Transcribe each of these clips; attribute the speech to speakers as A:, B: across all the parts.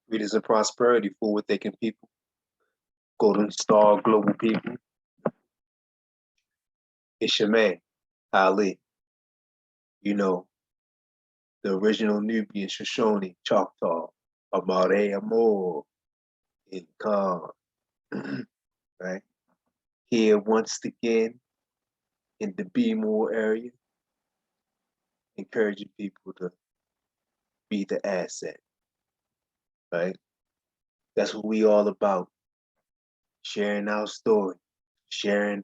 A: Leaders of prosperity, forward thinking people, golden star global people. It's your man, Ali. You know, the original Nubian Shoshone Choctaw, Amare Amor, in Khan, right? Here once again in the B-more area, encouraging people to be the asset, right? That's what we all about. Sharing our story, sharing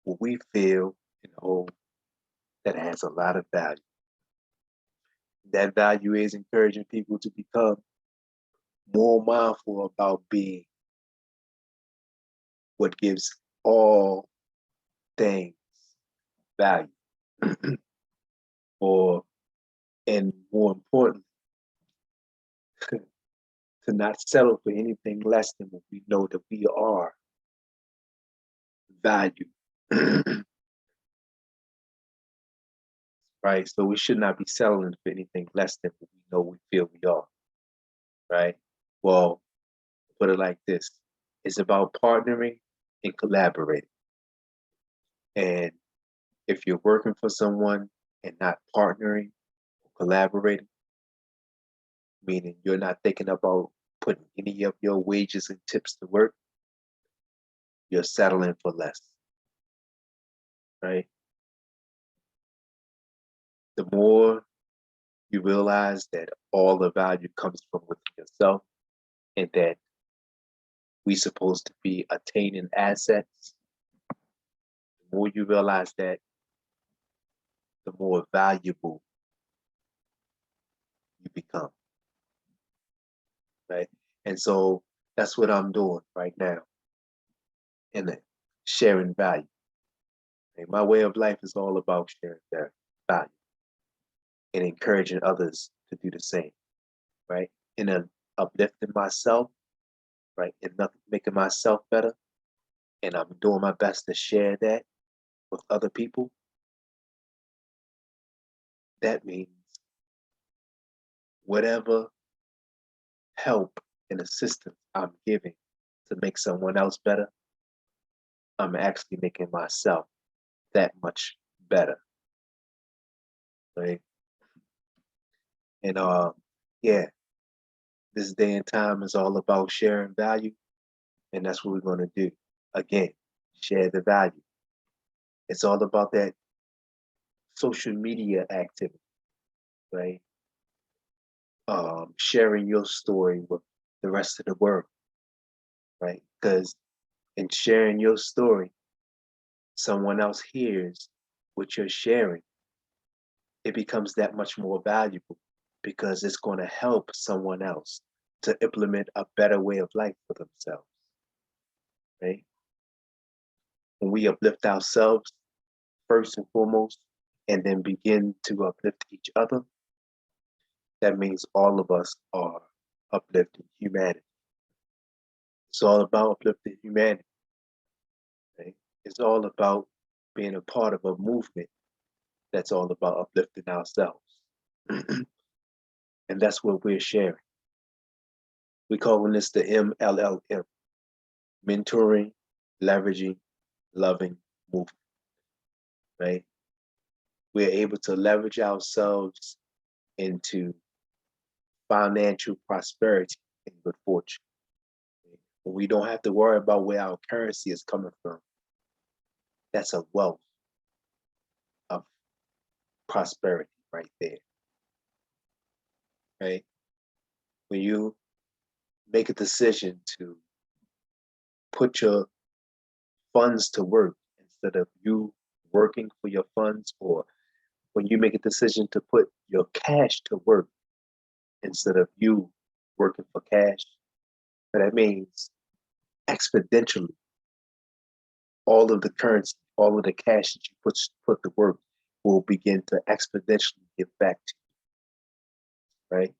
A: what we feel and hold that has a lot of value. That value is encouraging people to become more mindful about being what gives all things value. Or, and more important, to not settle for anything less than what we know that we are valued. Right? So we should not be settling for anything less than what we know we feel we are. Right? Well, put it like this. It's about partnering and collaborating. And if you're working for someone and not partnering or collaborating, meaning you're not thinking about putting any of your wages and tips to work, you're settling for less. Right? The more you realize that all the value comes from within yourself and that we're supposed to be attaining assets, the more you realize that, the more valuable you become, right? And so that's what I'm doing right now in it, sharing value. And my way of life is all about sharing their value and encouraging others to do the same, right? And then uplifting myself, right? And making myself better. And I'm doing my best to share that with other people. That means whatever help and assistance I'm giving to make someone else better, I'm actually making myself that much better. Right? And yeah, this day and time is all about sharing value, and that's what we're gonna do. Again, share the value. It's all about that social media activity, right? Sharing your story with the rest of the world, right? Because in sharing your story, someone else hears what you're sharing, it becomes that much more valuable because it's going to help someone else to implement a better way of life for themselves, right? When we uplift ourselves first and foremost, and then begin to uplift each other, that means all of us are uplifting humanity. It's all about uplifting humanity, right? It's all about being a part of a movement that's all about uplifting ourselves. And that's what we're sharing. We're calling this the MLLM, mentoring, leveraging, loving movement, right? We're able to leverage ourselves into financial prosperity and good fortune. We don't have to worry about where our currency is coming from. That's a wealth of prosperity right there, right? When you make a decision to put your funds to work instead of you working for your funds, or when you make a decision to put your cash to work instead of you working for cash, that means exponentially all of the currency, all of the cash that you put to work will begin to exponentially give back to you, right?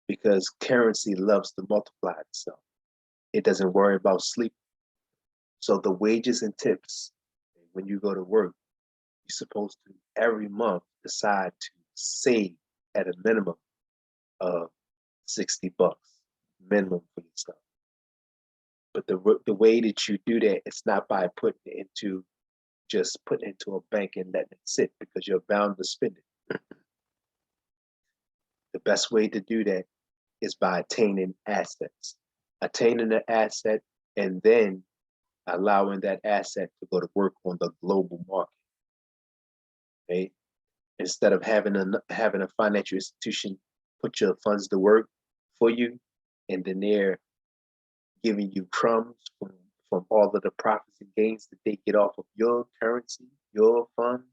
A: Because currency loves to multiply itself. It doesn't worry about sleep. So the wages and tips, when you go to work, you're supposed to every month decide to save at a minimum of $60 minimum for yourself. But the way that you do that, it's not by putting it into just putting it into a bank and letting it sit, because you're bound to spend it. The best way to do that is by attaining assets, attaining the asset, and then allowing that asset to go to work on the global market. Okay? Instead of having a financial institution put your funds to work for you, and then they're giving you crumbs from all of the profits and gains that they get off of your currency, your funds,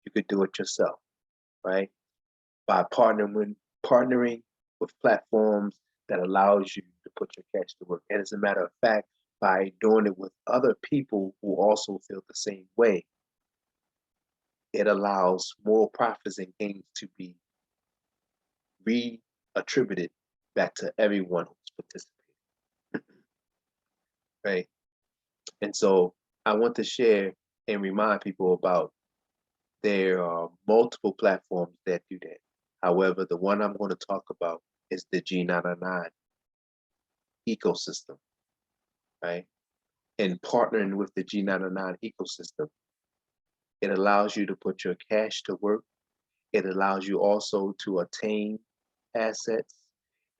A: you could do it yourself, right? By partnering with platforms that allows you to put your cash to work. And as a matter of fact, by doing it with other people who also feel the same way, it allows more profits and gains to be reattributed back to everyone who's participating. Right? And so I want to share and remind people about there are multiple platforms that do that. However, the one I'm going to talk about is the G99 ecosystem, right? And partnering with the G99 ecosystem, it allows you to put your cash to work. It allows you also to attain assets.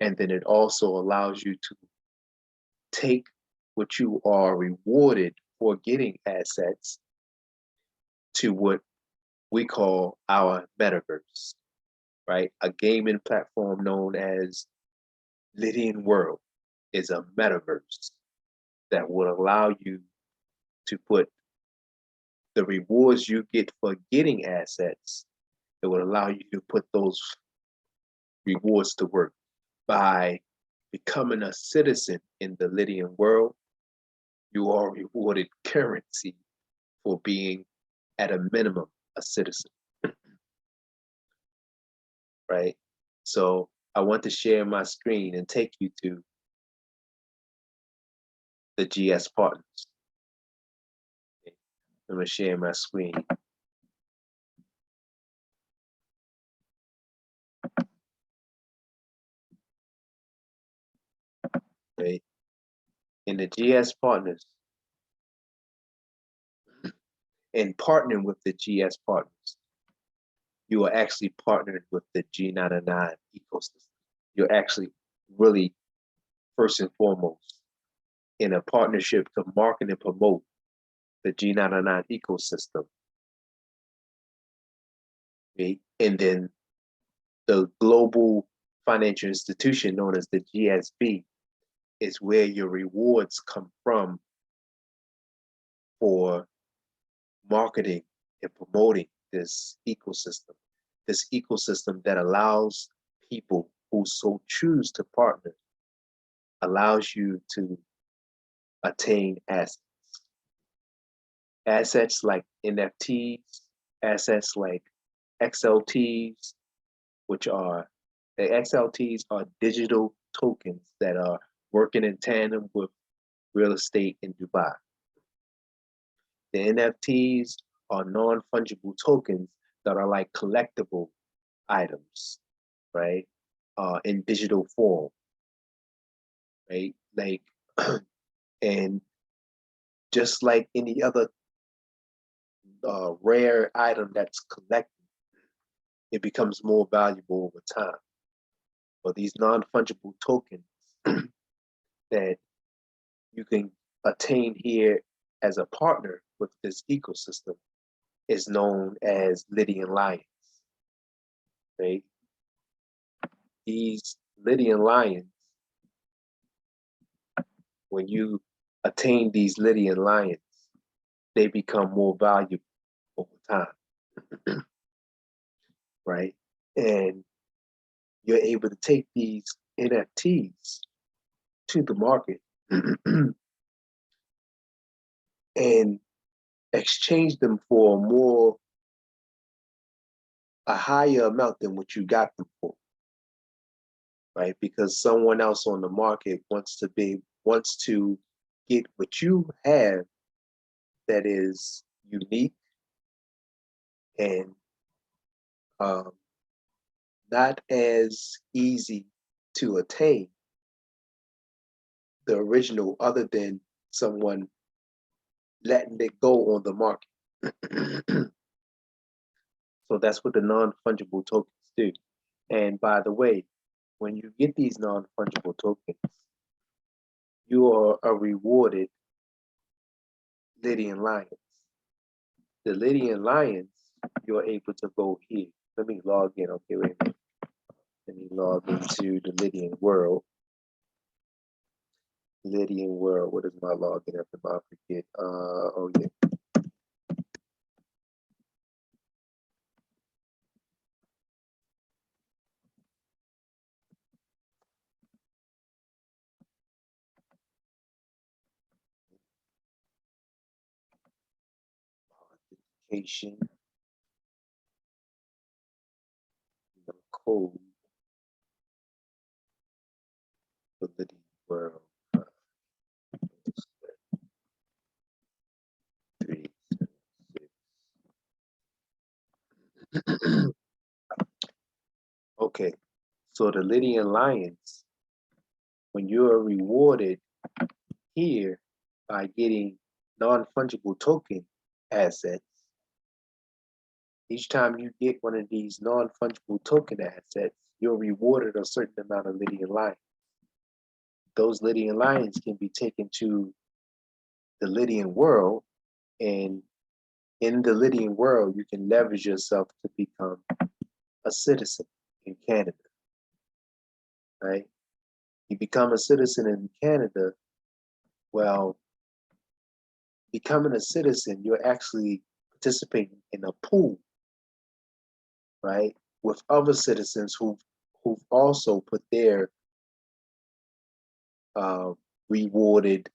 A: And then it also allows you to take what you are rewarded for getting assets to what we call our metaverse, right? A gaming platform known as Lydian World is a metaverse that will allow you to put the rewards you get for getting assets. It would allow you to put those rewards to work by becoming a citizen in the Lydian world. You are rewarded currency for being, at a minimum, a citizen, right? So I want to share my screen and take you to the GS partners. I'm going to share my screen. Okay. In the GS partners, and partnering with the GS partners, you are actually partnered with the G99 ecosystem. You're actually really, first and foremost, in a partnership to market and promote the G99 ecosystem. Okay? And then the global financial institution known as the GSB is where your rewards come from for marketing and promoting this ecosystem that allows people who so choose to partner, allows you to attain assets. Assets like NFTs, assets like XLTs, which are, the XLTs are digital tokens that are working in tandem with real estate in Dubai. The NFTs are non-fungible tokens that are like collectible items, right? In digital form, right? Like, and just like any other rare item that's collected, it becomes more valuable over time. But these non-fungible tokens that you can attain here as a partner with this ecosystem is known as Lydian Lions, right? These Lydian Lions, when you attain these Lydian Lions, they become more valuable over time, right? And you're able to take these NFTs to the market and exchange them for a higher amount than what you got them for, right? Because someone else on the market wants to get what you have that is unique and not as easy to attain, the original other than someone letting it go on the market. So that's what the non-fungible tokens do. And by the way, when you get these non-fungible tokens, you are rewarded Lydian lions. The Lydian lions, you're able to go here. Let me log in. Okay, wait a minute. Let me log into the Lydian world. Lydian world. What is my login after I forget? Oh yeah. Authentication. The code for Lydian world. 376. Okay, so the Lydian lions, when you are rewarded here by getting non-fungible token assets, each time you get one of these non-fungible token assets, you're rewarded a certain amount of Lydian lions. Those Lydian lions can be taken to the Lydian world, and in the Lydian world, you can leverage yourself to become a citizen in Canada, right? You become a citizen in Canada, well, becoming a citizen, you're actually participating in a pool, right, with other citizens who've also put their rewarded.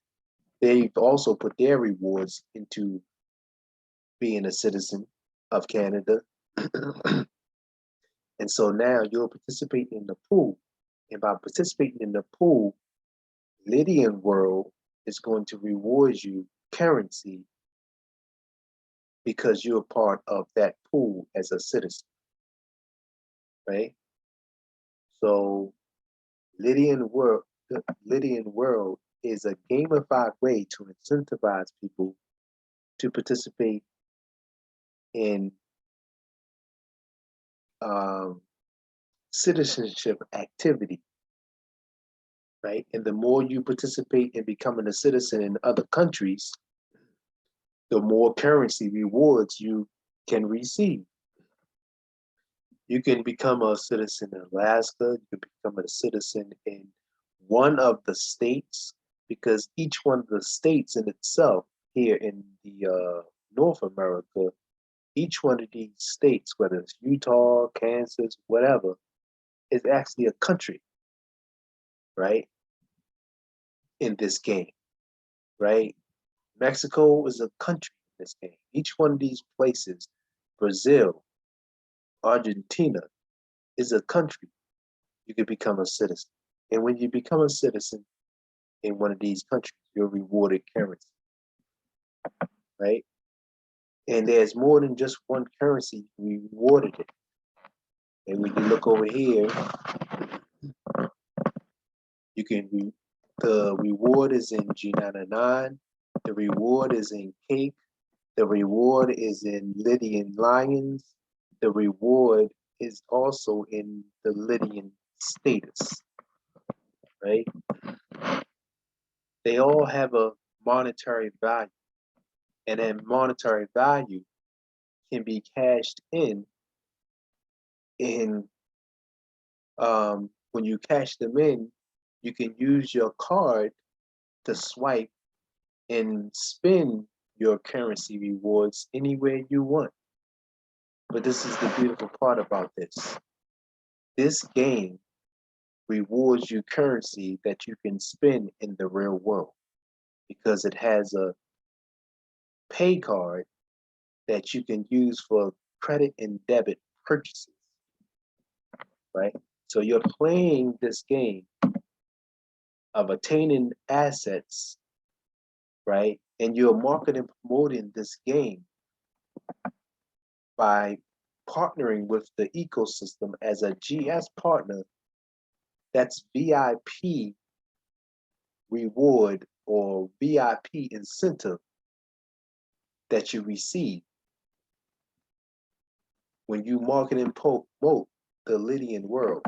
A: They've also put their rewards into being a citizen of Canada, and so now you're participating in the pool, and by participating in the pool, Lydian world is going to reward you currency because you're part of that pool as a citizen, right? So the Lydian world is a gamified way to incentivize people to participate in citizenship activity, right? And the more you participate in becoming a citizen in other countries, the more currency rewards you can receive. You can become a citizen in Alaska, you can become a citizen in one of the states, because each one of the states in itself here in the North America, each one of these states, whether it's Utah, Kansas, whatever, is actually a country, right? In this game, right? Mexico is a country in this game. Each one of these places, Brazil, Argentina, is a country. You can become a citizen. And when you become a citizen in one of these countries, you're rewarded currency, right? And there's more than just one currency rewarded it. And when you look over here, you can the reward is in G99, the reward is in cake, the reward is in Lydian lions, the reward is also in the Lydian status, right? They all have a monetary value, and that monetary value can be cashed in when you cash them in, you can use your card to swipe and spend your currency rewards anywhere you want. But this is the beautiful part about this. This game rewards you currency that you can spend in the real world because it has a pay card that you can use for credit and debit purchases, right? So you're playing this game of attaining assets, right? And you're marketing and promoting this game by partnering with the ecosystem as a GS partner that's VIP reward or VIP incentive that you receive when you market and promote the Lydian world,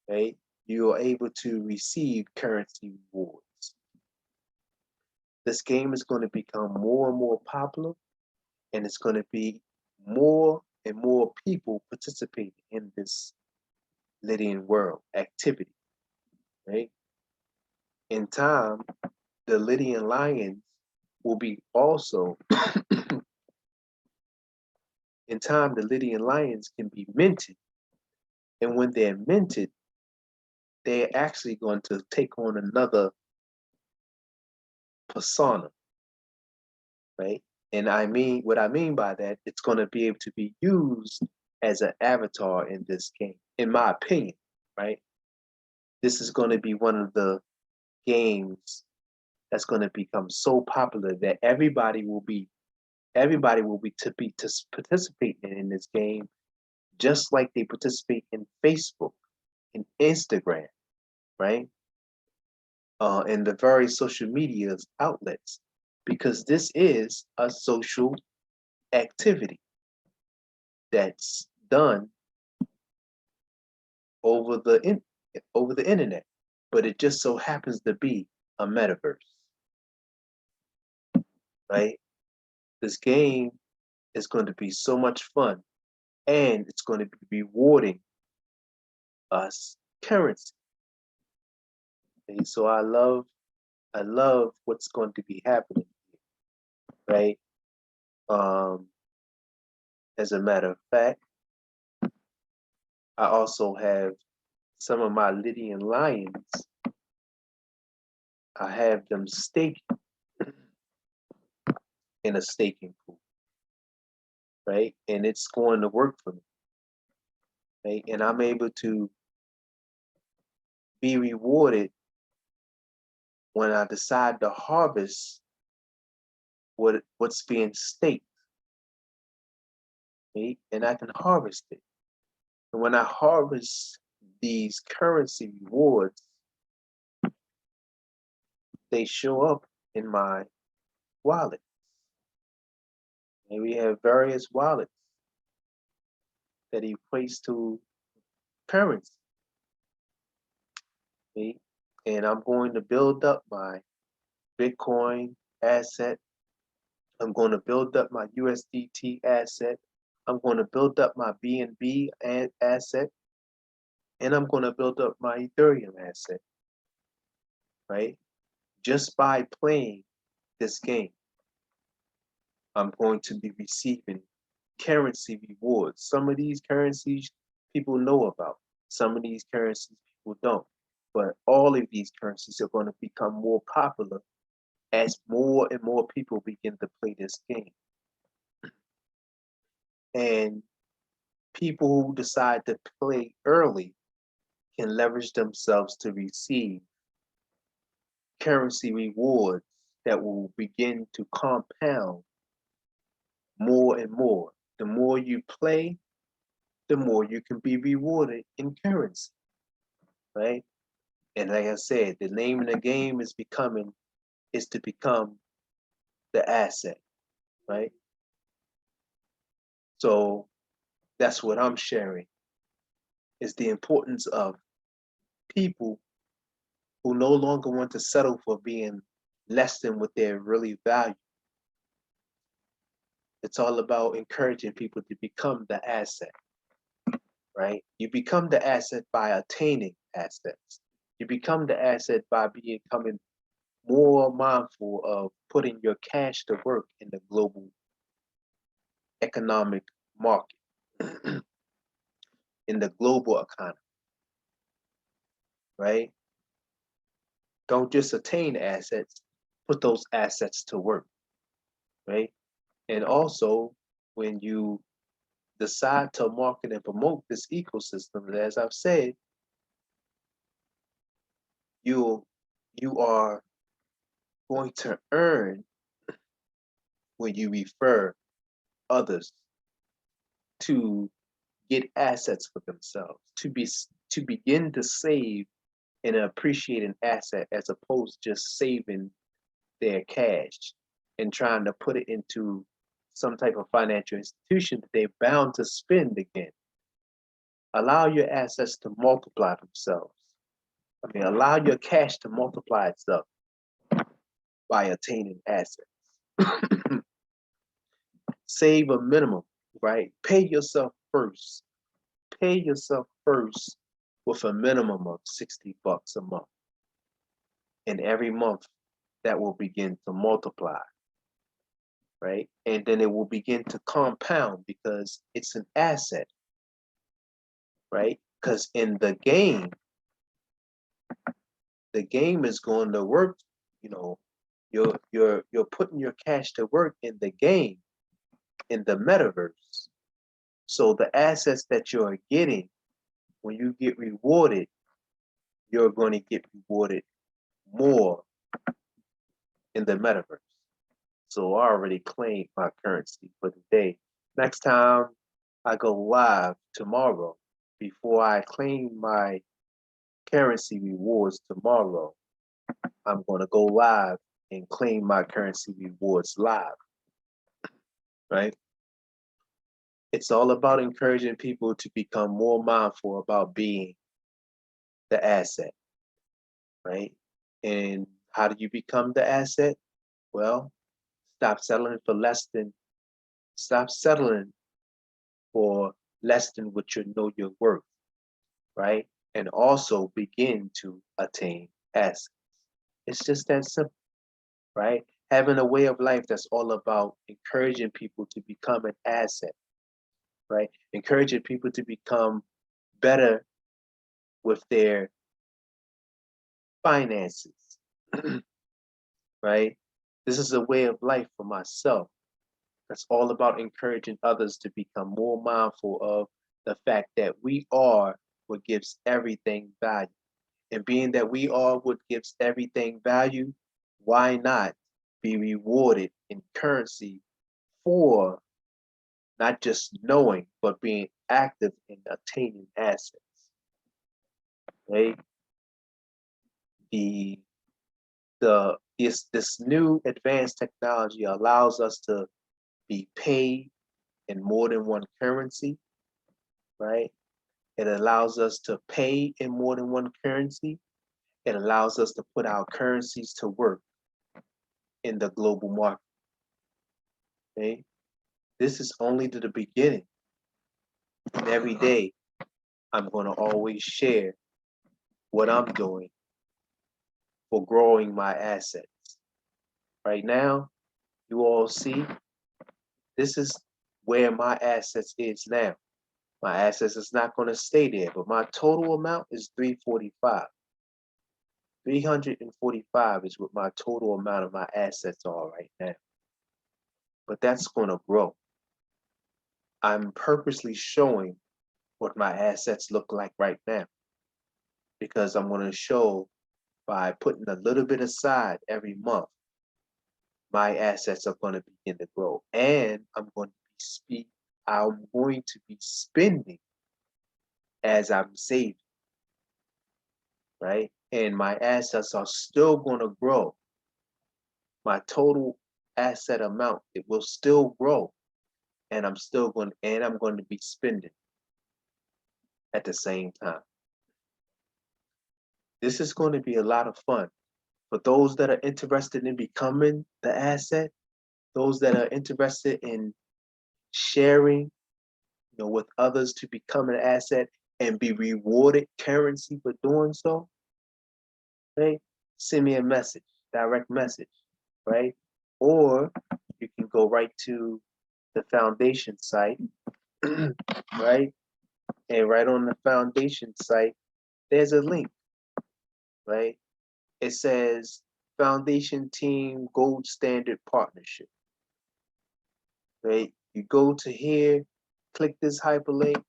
A: right? You are able to receive currency rewards. This game is going to become more and more popular, and it's going to be more and more people participating in this Lydian world activity, right? In time, the Lydian lions will be also, in time, the Lydian lions can be minted. And when they're minted, they're actually going to take on another persona, right? And what I mean by that, it's going to be able to be used as an avatar in this game, in my opinion, right? This is going to be one of the games that's going to become so popular that everybody will be to participate in this game, just like they participate in Facebook and Instagram, right? And the various social media outlets, because this is a social activity that's done over the internet, but it just so happens to be a metaverse, right? This game is going to be so much fun, and it's going to be rewarding us currency. Okay? So I love what's going to be happening, right? Um, as a matter of fact, I also have some of my Lydian lions. I have them staked in a staking pool, right? And it's going to work for me, right? And I'm able to be rewarded when I decide to harvest what's being staked, right? And I can harvest it. And when I harvest these currency rewards, they show up in my wallet. And we have various wallets that equates to currency, right? And I'm going to build up my Bitcoin asset. I'm going to build up my USDT asset. I'm going to build up my BNB asset. And I'm going to build up my Ethereum asset, right? Just by playing this game, I'm going to be receiving currency rewards. Some of these currencies people know about. Some of these currencies people don't. But all of these currencies are going to become more popular as more and more people begin to play this game. And people who decide to play early can leverage themselves to receive currency rewards that will begin to compound more and more. The more you play, the more you can be rewarded in currency, right? And like I said, the name of the game is to become the asset, right? So that's what I'm sharing, is the importance of people who no longer want to settle for being less than what they're really value. It's all about encouraging people to become the asset, right? You become the asset by attaining assets. You become the asset by becoming more mindful of putting your cash to work in the global economic market, in the global economy, right? Don't just attain assets, put those assets to work, right? And also, when you decide to market and promote this ecosystem, as I've said, you are going to earn when you refer others to get assets for themselves, to begin to save in an appreciating asset as opposed to just saving their cash and trying to put it into some type of financial institution that they're bound to spend again. Allow your assets to multiply themselves. I mean, allow your cash to multiply itself by attaining assets. Save a minimum, right? Pay yourself first. Pay yourself first with a minimum of $60 a month. And every month that will begin to multiply, right? And then it will begin to compound because it's an asset, right? Because in the game is going to work, you know, you're putting your cash to work in the game, in the metaverse. So the assets that you're getting, when you get rewarded, you're going to get rewarded more in the metaverse. So I already claimed my currency for the day. Next time I go live tomorrow, before I claim my currency rewards tomorrow, I'm going to go live and claim my currency rewards live, right? It's all about encouraging people to become more mindful about being the asset, right? And how do you become the asset? Well, stop settling for less than what you know you're worth, right? And also begin to attain assets. It's just that simple, right? Having a way of life that's all about encouraging people to become an asset, right? Encouraging people to become better with their finances, right? This is a way of life for myself. That's all about encouraging others to become more mindful of the fact that we are what gives everything value. And being that we are what gives everything value, why not be rewarded in currency for not just knowing, but being active in attaining assets, right? The this new advanced technology allows us to be paid in more than one currency, right? It allows us to pay in more than one currency. It allows us to put our currencies to work in the global market. Okay? This is only the beginning. And every day, I'm going to always share what I'm doing for growing my assets. Right now, you all see, this is where my assets is now. My assets is not going to stay there, but my total amount is 345. 345 is what my total amount of my assets are right now. But that's going to grow. I'm purposely showing what my assets look like right now because I'm going to show by putting a little bit aside every month, my assets are going to begin to grow, and I'm going to be spending as I'm saving, right? And my assets are still going to grow. My total asset amount, it will still grow, and I'm going to be spending at the same time. This is going to be a lot of fun. For those that are interested in becoming the asset, those that are interested in sharing, with others to become an asset and be rewarded currency for doing so, right? Send me a message, direct message, right? Or you can go right to the foundation site, right? And right on the foundation site, there's a link, right? It says Foundation Team Gold Standard Partnership, right? You go to here, click this hyperlink,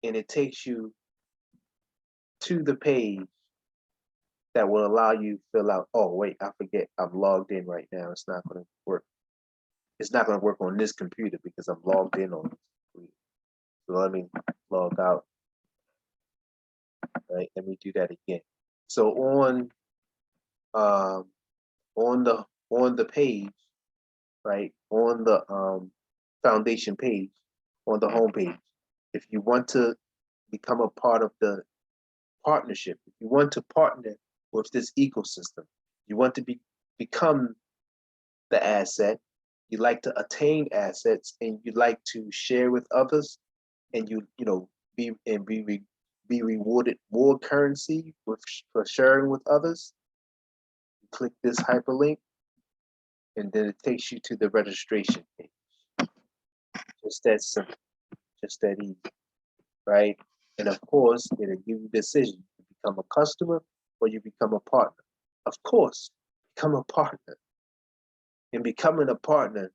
A: and it takes you to the page that will allow you to fill out. Oh, wait, I forget. I'm logged in right now. It's not going to work. It's not going to work on this computer because I'm logged in on this computer. So let me log out. right? Let me do that again. So um, on the page, right, on the foundation page, on the home page, if you want to become a part of the partnership, if you want to partner with this ecosystem, you want to become the asset, you like to attain assets, and you like to share with others, and you know be rewarded more currency for sharing with others. You click this hyperlink, and then it takes you to the registration page. Just that simple, just that easy, right? And of course, it'll give you a decision to become a customer or you become a partner. Of course, become a partner. In becoming a partner,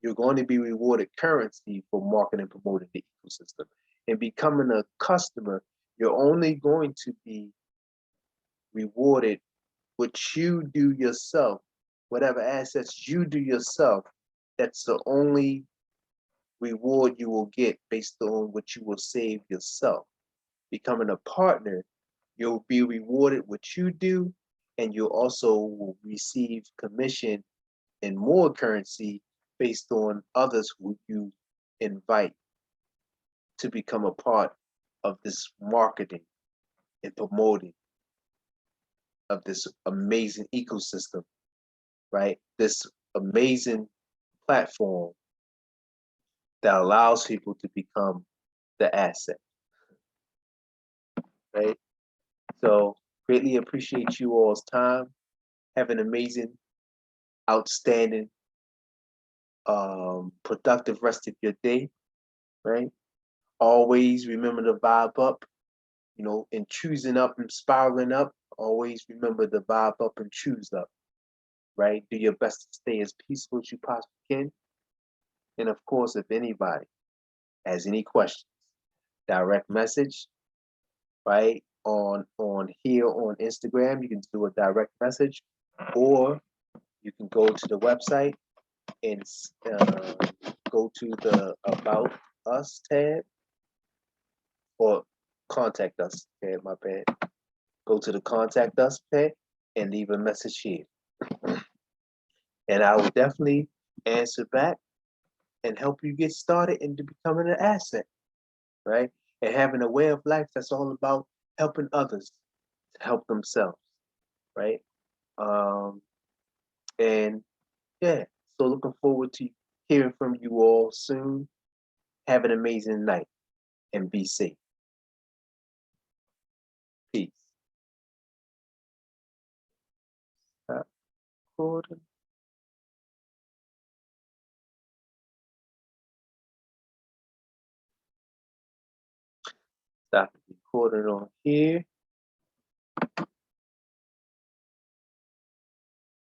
A: you're going to be rewarded currency for marketing and promoting the ecosystem. In becoming a customer, you're only going to be rewarded what you do yourself, whatever assets you do yourself. That's the only reward you will get based on what you will save yourself. Becoming a partner, you'll be rewarded what you do, and you also will receive commission and more currency based on others who you invite to become a part of this marketing and promoting of this amazing ecosystem, right? This amazing platform that allows people to become the asset, right? So greatly appreciate you all's time. Have an amazing, outstanding, productive rest of your day, right? Always remember to vibe up, you know, and choosing up and spiraling up. Always remember to vibe up and choose up, right? Do your best to stay as peaceful as you possibly can. And of course, if anybody has any questions, direct message, right? On here on Instagram, you can do a direct message, or you can go to the website and go to the About Us tab, or Contact Us tab, my bad. Go to the Contact Us tab and leave a message here. And I will definitely answer back and help you get started into becoming an asset, right? And having a way of life that's all about helping others to help themselves, right? Um, and yeah, so looking forward to hearing from you all soon. Have an amazing night and be safe. Peace. Stop recording. Stop recording on here.